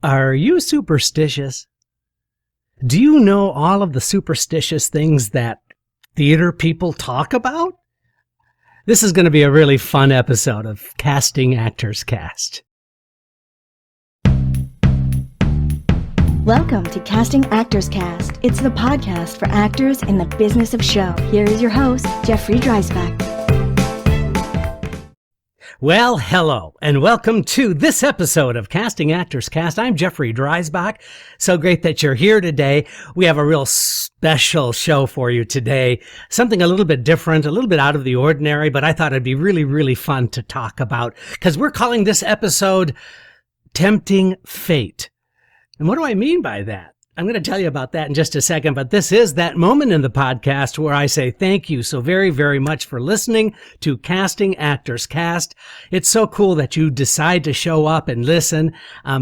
Are you superstitious? Do you know all of the superstitious things that theater people talk about? This is going to be a really fun episode of Casting Actors Cast. Welcome to Casting Actors Cast. It's the podcast for actors in the business of show. Here is your host, Jeffrey Dreisbach. Well, hello, and welcome to this episode of Casting Actors Cast. I'm Jeffrey Dreisbach. So great that you're here today. We have a real special show for you today. Something a little bit different, a little bit out of the ordinary, but I thought it'd be really fun to talk about because we're calling this episode Tempting Fate. And what do I mean by that? I'm going to tell you about that in just a second, but this is that moment in the podcast where I say thank you so very much for listening to Casting Actors Cast. It's so cool that you decide to show up and listen.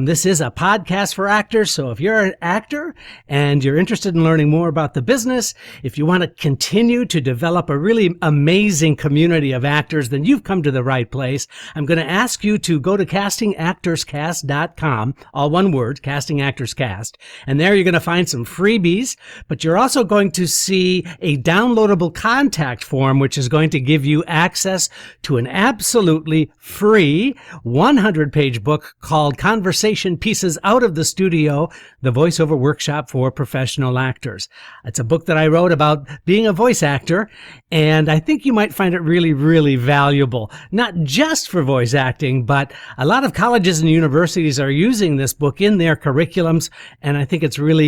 This is a podcast for actors, so if you're an actor and you're interested in learning more about the business, if you want to continue to develop a really amazing community of actors, then you've come to the right place. I'm going to ask you to go to castingactorscast.com, all one word, Casting Actors Cast, and there you're going to find some freebies, but you're also going to see a downloadable contact form, which is going to give you access to an absolutely free 100-page book called Conversation Pieces Out of the Studio, the voiceover workshop for professional actors. It's a book that I wrote about being a voice actor, and I think you might find it really valuable, not just for voice acting, but a lot of colleges and universities are using this book in their curriculums, and I think it's really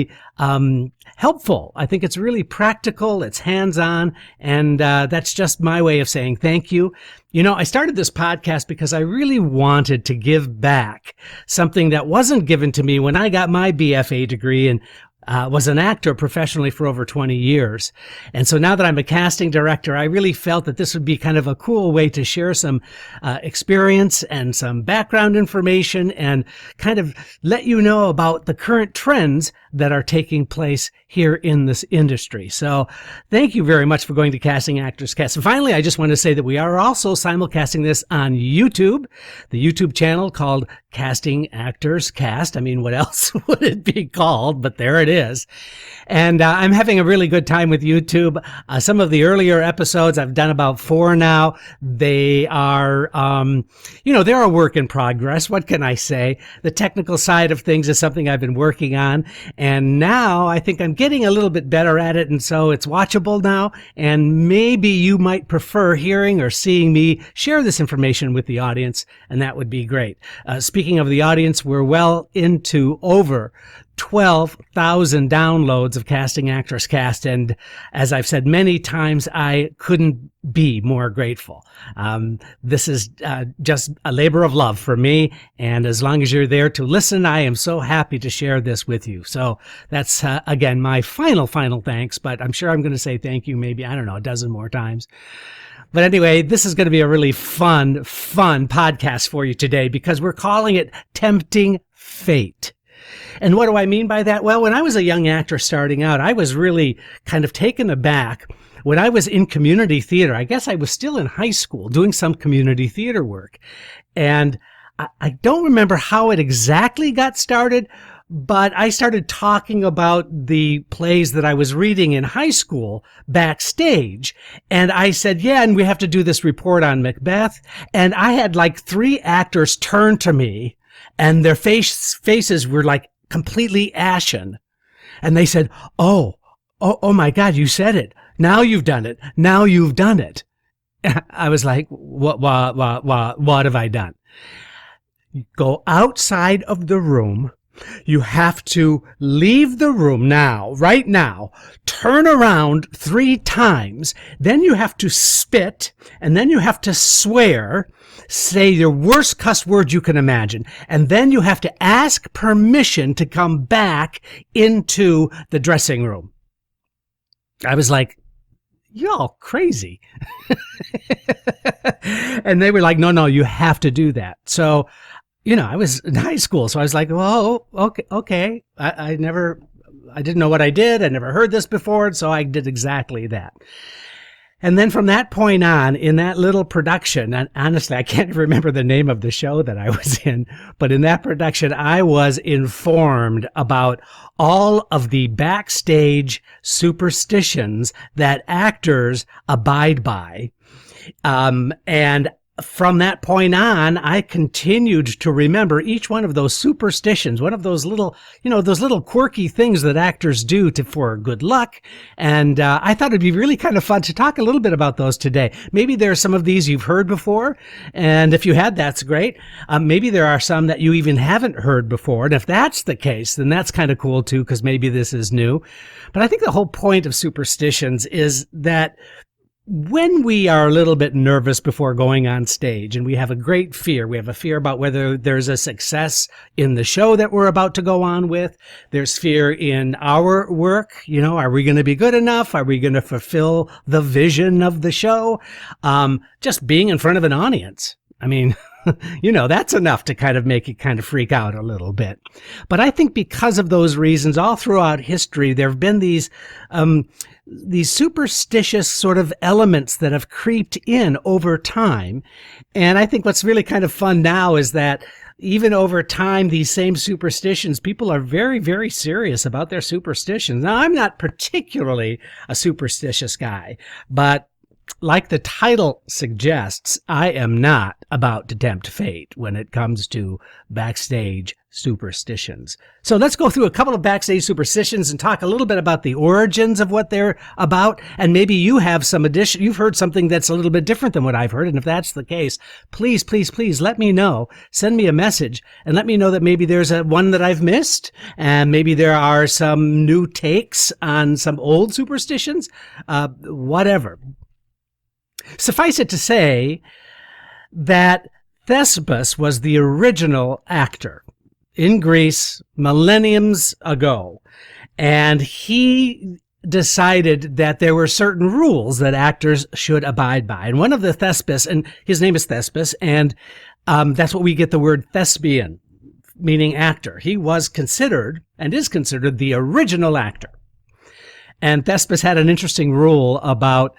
helpful. I think it's really practical, it's hands-on, and that's just my way of saying thank you. You know, I started this podcast because I really wanted to give back something that wasn't given to me when I got my BFA degree and was an actor professionally for over 20 years. And so now that I'm a casting director, I really felt that this would be kind of a cool way to share some experience and some background information and kind of let you know about the current trends that are taking place here in this industry. So thank you very much for going to Casting Actors Cast. And finally, I just want to say that we are also simulcasting this on YouTube, the YouTube channel called Casting Actors Cast. I mean, what else would it be called? But there it is. And I'm having a really good time with YouTube. Some of the earlier episodes, I've done about 4 now. They are, they're a work in progress. What can I say? The technical side of things is something I've been working on. And now I think I'm getting a little bit better at it. And so it's watchable now. And maybe you might prefer hearing or seeing me share this information with the audience. And that would be great. Speaking of the audience, we're well into over 12,000 downloads of Casting Actors Cast. And as I've said many times, I couldn't be more grateful. This is just a labor of love for me. And as long as you're there to listen, I am so happy to share this with you. So that's, again, my final thanks. But I'm sure I'm going to say thank you maybe, I don't know, a dozen more times. But anyway, this is going to be a really fun podcast for you today because we're calling it Tempting Fate. And what do I mean by that? Well, when I was a young actor starting out, I was really kind of taken aback when I was in community theater. I guess I was still in high school doing some community theater work. And I don't remember how it exactly got started, but I started talking about the plays that I was reading in high school backstage. And I said, yeah, and we have to do this report on Macbeth. And I had like 3 actors turn to me and their faces were like completely ashen. And they said, oh my God, you said it. Now you've done it. Now you've done it. I was like, what have I done? Go outside of the room. You have to leave the room now, right now, turn around 3 times, then you have to spit, and then you have to swear, say your worst cuss word you can imagine, and then you have to ask permission to come back into the dressing room. I was like, y'all crazy. And they were like, no, you have to do that. So, I was in high school, so I was like, well, okay. I didn't know what I did. I never heard this before, so I did exactly that. And then from that point on, in that little production, and honestly, I can't remember the name of the show that I was in, but in that production, I was informed about all of the backstage superstitions that actors abide by. And from that point on, I continued to remember each one of those superstitions, one of those little, those little quirky things that actors do for good luck. And I thought it'd be really kind of fun to talk a little bit about those today. Maybe there are some of these you've heard before, and if you had, that's great. Maybe there are some that you even haven't heard before, and if that's the case, then that's kind of cool too, because maybe this is new. But I think the whole point of superstitions is that when we are a little bit nervous before going on stage and we have a great fear, we have a fear about whether there's a success in the show that we're about to go on with. There's fear in our work. Are we going to be good enough? Are we going to fulfill the vision of the show? Just being in front of an audience. I mean, that's enough to kind of make you kind of freak out a little bit. But I think because of those reasons, all throughout history, there have been these superstitious sort of elements that have creeped in over time. And I think what's really kind of fun now is that even over time, these same superstitions, people are very, very serious about their superstitions. Now, I'm not particularly a superstitious guy, but like the title suggests, I am not about to tempt fate when it comes to backstage superstitions. So let's go through a couple of backstage superstitions and talk a little bit about the origins of what they're about. And maybe you have you've heard something that's a little bit different than what I've heard. And if that's the case, please, please, please let me know. Send me a message and let me know that maybe there's one that I've missed, and maybe there are some new takes on some old superstitions, whatever. Suffice it to say that Thespis was the original actor in Greece millenniums ago, and he decided that there were certain rules that actors should abide by. And one of the Thespis, and his name is Thespis, and that's what we get the word thespian, meaning actor. He was considered and is considered the original actor. And Thespis had an interesting rule about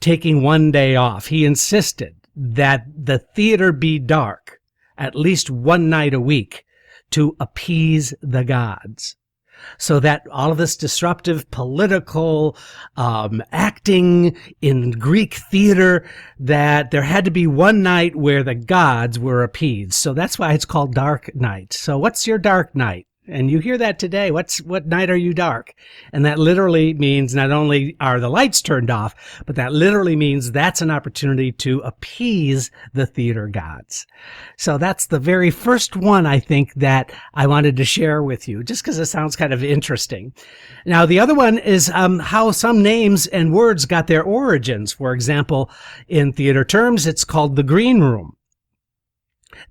taking one day off. He insisted that the theater be dark at least one night a week to appease the gods, so that all of this disruptive political acting in Greek theater, that there had to be one night where the gods were appeased. So that's why it's called dark night. So what's your dark night? And you hear that today. What night are you dark? And that literally means not only are the lights turned off, but that literally means that's an opportunity to appease the theater gods. So that's the very first one, I think, that I wanted to share with you, just because it sounds kind of interesting. Now, the other one is how some names and words got their origins. For example, in theater terms, it's called the green room.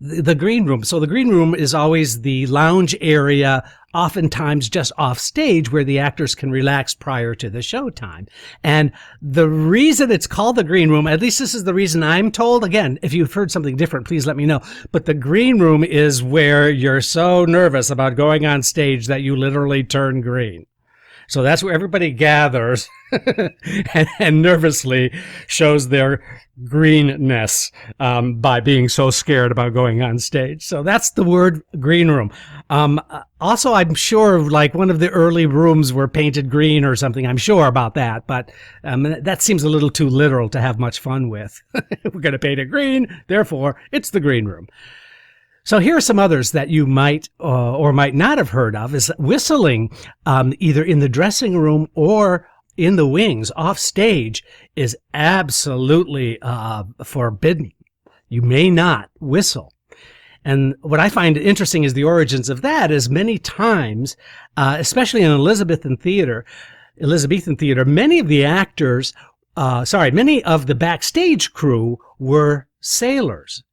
The green room. So the green room is always the lounge area, oftentimes just off stage, where the actors can relax prior to the showtime. And the reason it's called the green room, at least this is the reason I'm told, again, if you've heard something different, please let me know. But the green room is where you're so nervous about going on stage that you literally turn green. So that's where everybody gathers and nervously shows their greenness by being so scared about going on stage. So that's the word green room. Also, I'm sure like one of the early rooms were painted green or something. I'm sure about that, but that seems a little too literal to have much fun with. We're going to paint it green, therefore it's the green room. So here are some others that you might or might not have heard of. Is whistling either in the dressing room or in the wings off stage is absolutely forbidden. You may not whistle. And what I find interesting is the origins of that is many times, especially in Elizabethan theater, many of the actors, many of the backstage crew were sailors.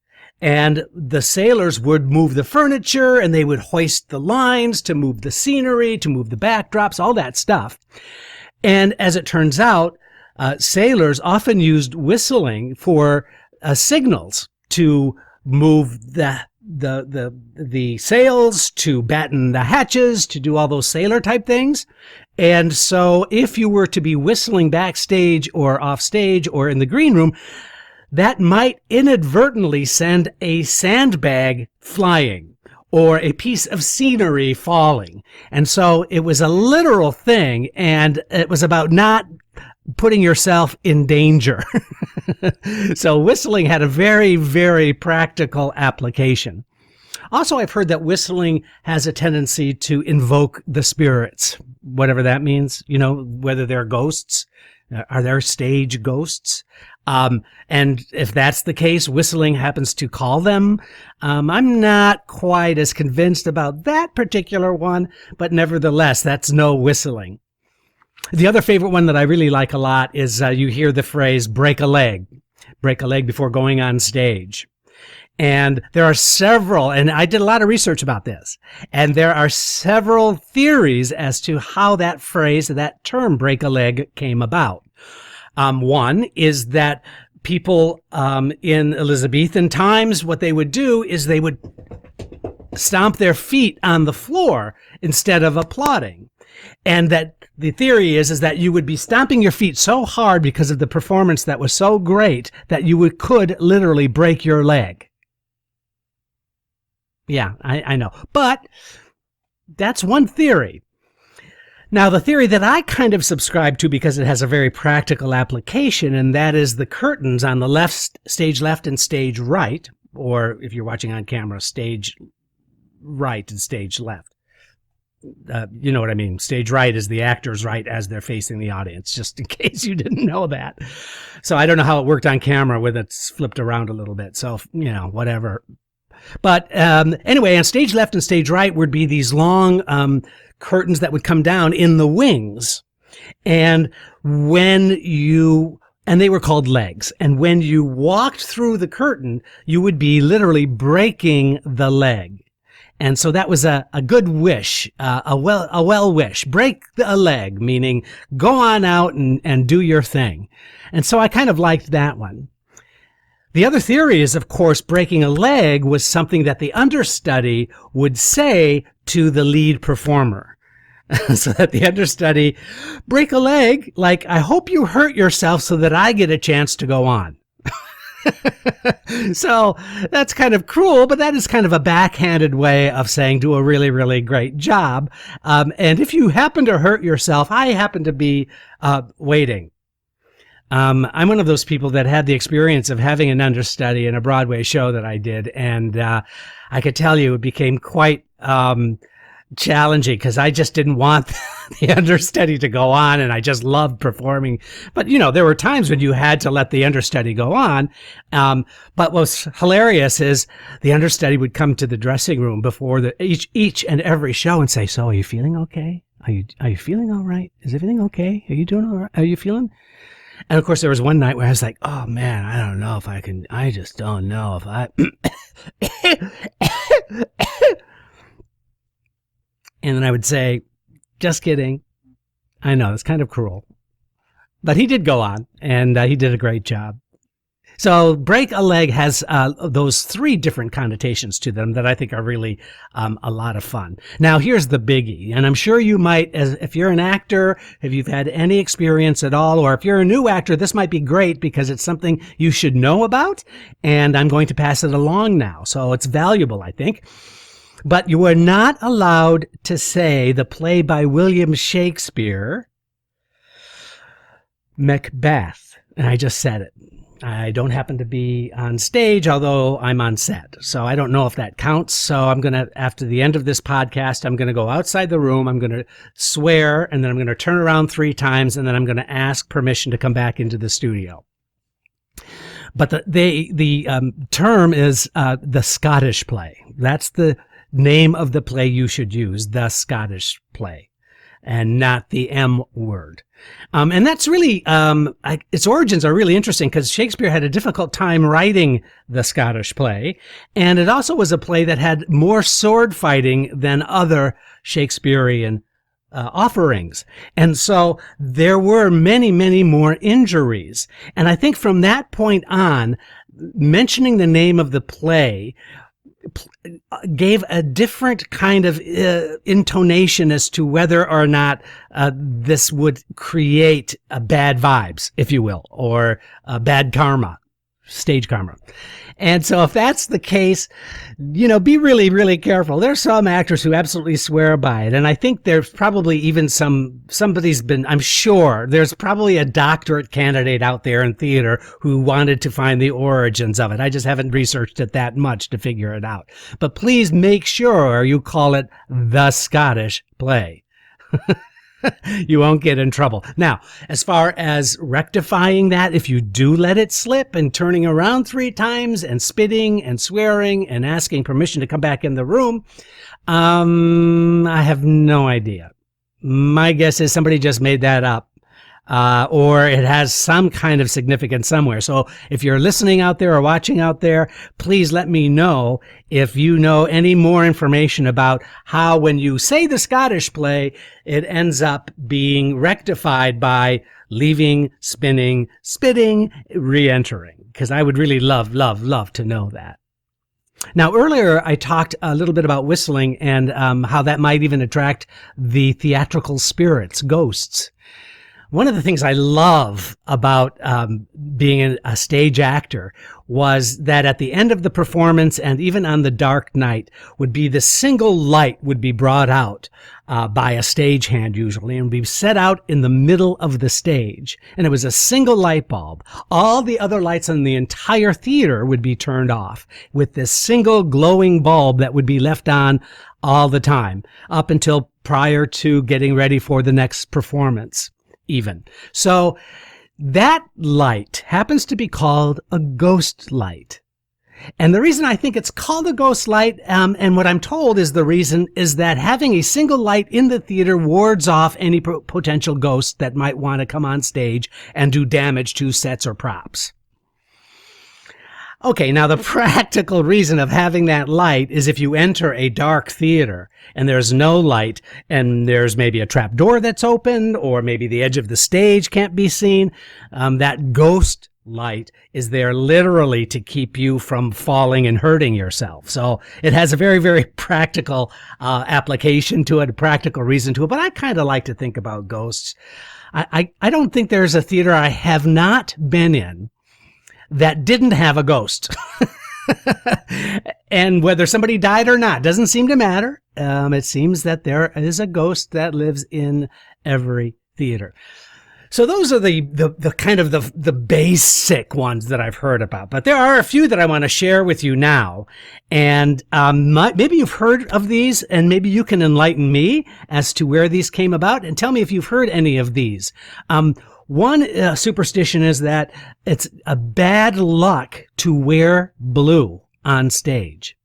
And the sailors would move the furniture and they would hoist the lines to move the scenery, to move the backdrops, all that stuff. And as it turns out, sailors often used whistling for signals to move the sails, to batten the hatches, to do all those sailor type things. And so if you were to be whistling backstage or off stage or in the green room, that might inadvertently send a sandbag flying or a piece of scenery falling. And so it was a literal thing, and it was about not putting yourself in danger. So whistling had a very, very practical application. Also, I've heard that whistling has a tendency to invoke the spirits, whatever that means, whether they're ghosts. Are there stage ghosts? And if that's the case, whistling happens to call them. I'm not quite as convinced about that particular one, but nevertheless, that's no whistling. The other favorite one that I really like a lot is you hear the phrase break a leg before going on stage. And there are several, and I did a lot of research about this, and there are several theories as to how that phrase, that term break a leg came about. One is that people in Elizabethan times, what they would do is they would stomp their feet on the floor instead of applauding. And that the theory is that you would be stomping your feet so hard because of the performance that was so great that you could literally break your leg. Yeah, I know. But that's one theory. Now, the theory that I kind of subscribe to because it has a very practical application, and that is the curtains on the stage left and stage right, or if you're watching on camera, stage right and stage left. You know what I mean? Stage right is the actor's right as they're facing the audience, just in case you didn't know that. So I don't know how it worked on camera with it flipped around a little bit. So, whatever. But anyway, on stage left and stage right would be these long curtains that would come down in the wings. And they were called legs. And when you walked through the curtain, you would be literally breaking the leg. And so that was a good wish, a well wish. Break a leg, meaning go on out and do your thing. And so I kind of liked that one. The other theory is, of course, breaking a leg was something that the understudy would say to the lead performer. So that the understudy, break a leg, like, I hope you hurt yourself so that I get a chance to go on. So that's kind of cruel, but that is kind of a backhanded way of saying do a really, really great job. And if you happen to hurt yourself, I happen to be waiting. I'm one of those people that had the experience of having an understudy in a Broadway show that I did, and I could tell you it became quite challenging because I just didn't want the understudy to go on, and I just loved performing. But there were times when you had to let the understudy go on. But what was hilarious is the understudy would come to the dressing room before each and every show and say, "So, are you feeling okay? Are you feeling all right? Is everything okay? Are you doing all right? Are you feeling?" And of course, there was one night where I was like, "Oh man, I don't know if I can. I just don't know if I." And then I would say, "Just kidding. I know, it's kind of cruel." But he did go on, and he did a great job. So break a leg has those three different connotations to them that I think are really a lot of fun. Now, here's the biggie, and I'm sure you might, if you're an actor, if you've had any experience at all, or if you're a new actor, this might be great because it's something you should know about, and I'm going to pass it along now. So it's valuable, I think. But you are not allowed to say the play by William Shakespeare, Macbeth. And I just said it. I don't happen to be on stage, although I'm on set. So I don't know if that counts. So I'm going to, after the end of this podcast, I'm going to go outside the room. I'm going to swear, and then I'm going to turn around 3 times, and then I'm going to ask permission to come back into the studio. But the term is the Scottish play. That's the name of the play you should use, the Scottish play, and not the M word. And that's really, its origins are really interesting because Shakespeare had a difficult time writing the Scottish play. And it also was a play that had more sword fighting than other Shakespearean offerings. And so there were many, many more injuries. And I think from that point on, mentioning the name of the play gave a different kind of intonation as to whether or not this would create bad vibes, if you will, or bad karma, stage karma. And so if that's the case, be really, really careful. There's some actors who absolutely swear by it. And I think there's probably even I'm sure there's probably a doctorate candidate out there in theater who wanted to find the origins of it. I just haven't researched it that much to figure it out. But please make sure you call it the Scottish play. You won't get in trouble. Now, as far as rectifying that, if you do let it slip and turning around 3 times and spitting and swearing and asking permission to come back in the room, I have no idea. My guess is somebody just made that up. Or it has some kind of significance somewhere. So if you're listening out there or watching out there, please let me know if you know any more information about how when you say the Scottish play, it ends up being rectified by leaving, spinning, spitting, re-entering. Because I would really love to know that. Now, earlier I talked a little bit about whistling and how that might even attract the theatrical spirits, ghosts. One of the things I love about being a stage actor was that at the end of the performance and even on the dark night would be the single light would be brought out by a stagehand usually and would be set out in the middle of the stage. And it was a single light bulb. All the other lights in the entire theater would be turned off with this single glowing bulb that would be left on all the time up until prior to getting ready for the next performance. Even. So that light happens to be called a ghost light. And the reason I think it's called a ghost light, and what I'm told is the reason, is that having a single light in the theater wards off any potential ghosts that might want to come on stage and do damage to sets or props. Okay, now the practical reason of having that light is if you enter a dark theater and there's no light and there's maybe a trap door that's open or maybe the edge of the stage can't be seen, that ghost light is there literally to keep you from falling and hurting yourself. So it has a very, very practical application to it, a practical reason to it. But I kind of like to think about ghosts. I don't think there's a theater I have not been in that didn't have a ghost. And whether somebody died or not doesn't seem to matter. It seems that there is a ghost that lives in every theater. So those are the kind of the basic ones that I've heard about. But there are a few that I want to share with you now. And maybe you've heard of these, and maybe you can enlighten me as to where these came about and tell me if you've heard any of these. One superstition is that it's a bad luck to wear blue on stage.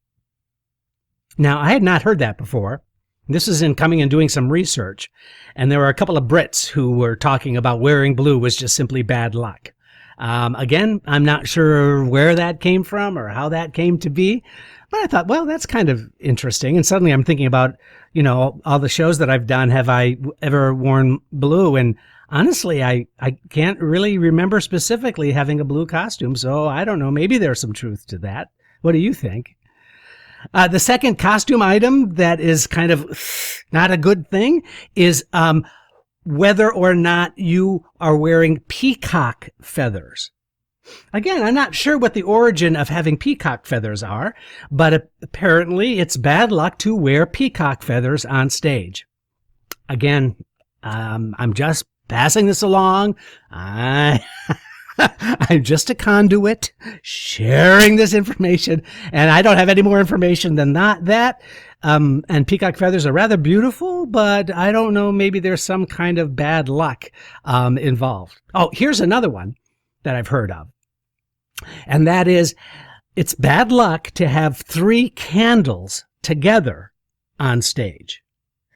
Now, I had not heard that before. This is in coming and doing some research. And there were a couple of Brits who were talking about wearing blue was just simply bad luck. Again, I'm not sure where that came from or how that came to be. But I thought, well, that's kind of interesting. And suddenly I'm thinking about, all the shows that I've done. Have I ever worn blue? And honestly, I can't really remember specifically having a blue costume. So I don't know. Maybe there's some truth to that. What do you think? The second costume item that is kind of not a good thing is whether or not you are wearing peacock feathers. Again, I'm not sure what the origin of having peacock feathers are, but apparently it's bad luck to wear peacock feathers on stage. Again, I'm just passing this along. I'm just a conduit sharing this information, and I don't have any more information than that. And peacock feathers are rather beautiful, but I don't know, maybe there's some kind of bad luck involved. Oh, here's another one that I've heard of, and that is it's bad luck to have 3 candles together on stage.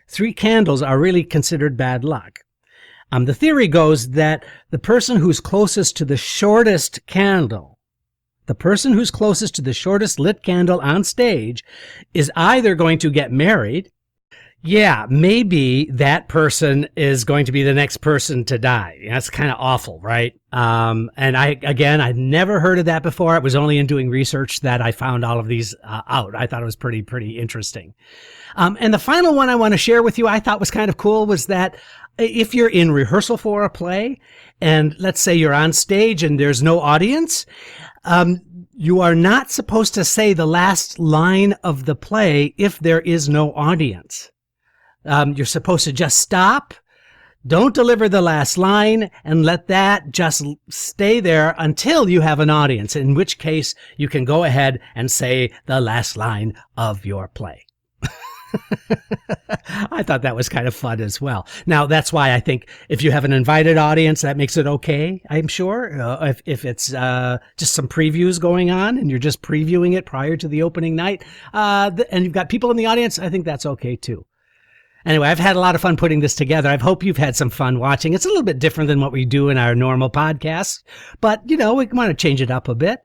3 candles are really considered bad luck. The theory goes that the person who's closest to the shortest candle, the person who's closest to the shortest lit candle on stage is either going to get married, yeah, maybe that person is going to be the next person to die. That's kind of awful, right? And I'd never heard of that before. It was only in doing research that I found all of these out. I thought it was pretty interesting. And the final one I want to share with you, I thought was kind of cool, was that if you're in rehearsal for a play, and let's say you're on stage and there's no audience, you are not supposed to say the last line of the play if there is no audience. You're supposed to just stop, don't deliver the last line, and let that just stay there until you have an audience, in which case you can go ahead and say the last line of your play. I thought that was kind of fun as well. Now, that's why I think if you have an invited audience, that makes it okay, I'm sure. If it's just some previews going on and you're just previewing it prior to the opening night, and you've got people in the audience, I think that's okay too. Anyway, I've had a lot of fun putting this together. I hope you've had some fun watching. It's a little bit different than what we do in our normal podcasts, but, we want to change it up a bit.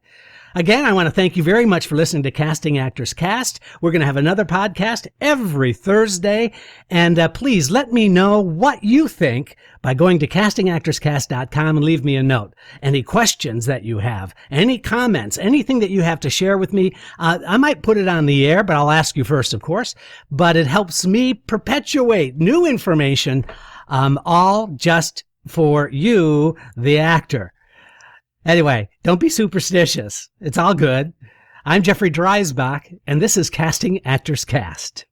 Again, I want to thank you very much for listening to Casting Actors Cast. We're going to have another podcast every Thursday, and please let me know what you think by going to castingactorscast.com and leave me a note. Any questions that you have, any comments, anything that you have to share with me, I might put it on the air, but I'll ask you first, of course. But it helps me perpetuate new information, all just for you, the actor. Anyway, don't be superstitious. It's all good. I'm Jeffrey Dreisbach, and this is Casting Actors Cast.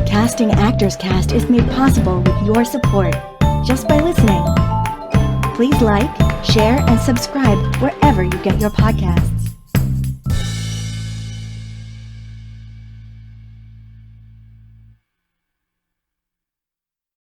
Casting Actors Cast is made possible with your support just by listening. Please like, share, and subscribe wherever you get your podcasts.